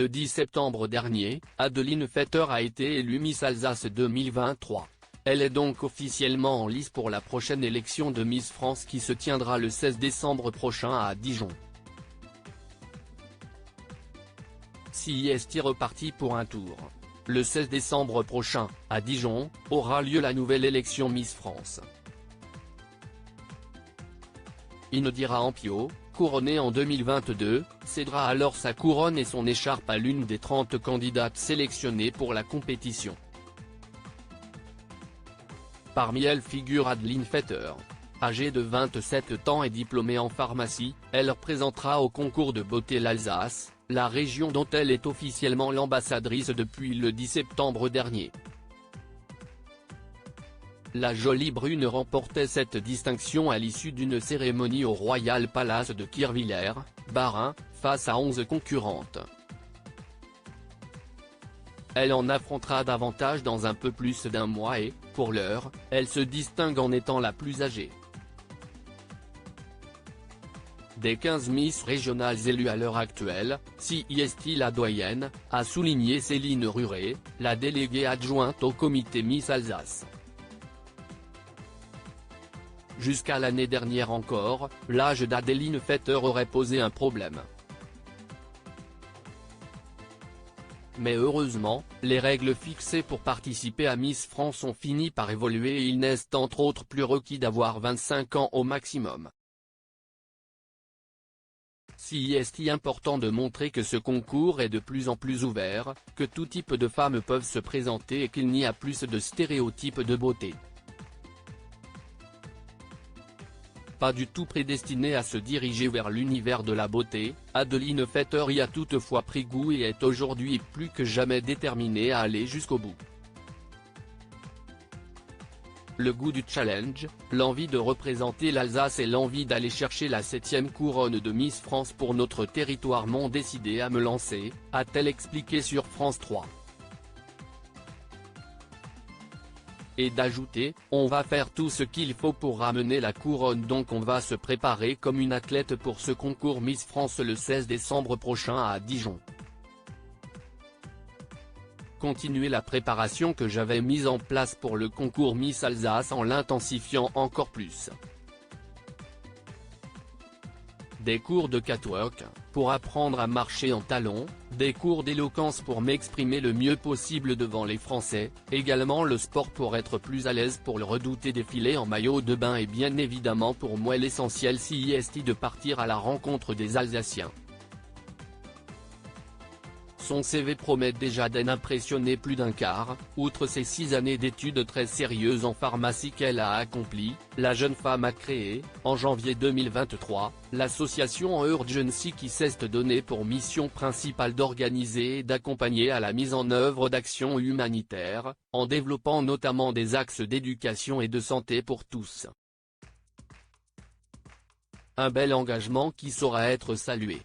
Le 10 septembre dernier, Adeline Fetter a été élue Miss Alsace 2023. Elle est donc officiellement en lice pour la prochaine élection de Miss France qui se tiendra le 16 décembre prochain à Dijon. CIST reparti pour un tour. Le 16 décembre prochain, à Dijon, aura lieu la nouvelle élection Miss France. Indira Ampio, couronnée en 2022, cédera alors sa couronne et son écharpe à l'une des 30 candidates sélectionnées pour la compétition. Parmi elles figure Adeline Fetter. Âgée de 27 ans et diplômée en pharmacie, elle représentera au concours de beauté l'Alsace, la région dont elle est officiellement l'ambassadrice depuis le 10 septembre dernier. La jolie brune remportait cette distinction à l'issue d'une cérémonie au Royal Palace de Kirchwiller, Bas-Rhin, face à 11 concurrentes. Elle en affrontera davantage dans un peu plus d'un mois et, pour l'heure, elle se distingue en étant la plus âgée. Des 15 Miss régionales élues à l'heure actuelle, CIST la doyenne, a souligné Céline Ruret, la déléguée adjointe au comité Miss Alsace. Jusqu'à l'année dernière encore, l'âge d'Adeline Fetter aurait posé un problème. Mais heureusement, les règles fixées pour participer à Miss France ont fini par évoluer et il n'est entre autres plus requis d'avoir 25 ans au maximum. CIST important de montrer que ce concours est de plus en plus ouvert, que tout type de femmes peuvent se présenter et qu'il n'y a plus de stéréotypes de beauté. Pas du tout prédestinée à se diriger vers l'univers de la beauté, Adeline Fetter y a toutefois pris goût et est aujourd'hui plus que jamais déterminée à aller jusqu'au bout. Le goût du challenge, l'envie de représenter l'Alsace et l'envie d'aller chercher la 7e couronne de Miss France pour notre territoire m'ont décidé à me lancer, a-t-elle expliqué sur France 3. Et d'ajouter, on va faire tout ce qu'il faut pour ramener la couronne donc on va se préparer comme une athlète pour ce concours Miss France le 16 décembre prochain à Dijon. Continuer la préparation que j'avais mise en place pour le concours Miss Alsace en l'intensifiant encore plus. Des cours de catwalk, pour apprendre à marcher en talons, des cours d'éloquence pour m'exprimer le mieux possible devant les Français, également le sport pour être plus à l'aise pour le redouté défilé en maillot de bain et bien évidemment pour moi l'essentiel CIST de partir à la rencontre des Alsaciens. Son CV promet déjà d'en impressionner plus d'un quart, outre ses 6 années d'études très sérieuses en pharmacie qu'elle a accomplies, la jeune femme a créé, en janvier 2023, l'association Urgency qui s'est donnée pour mission principale d'organiser et d'accompagner à la mise en œuvre d'actions humanitaires, en développant notamment des axes d'éducation et de santé pour tous. Un bel engagement qui saura être salué.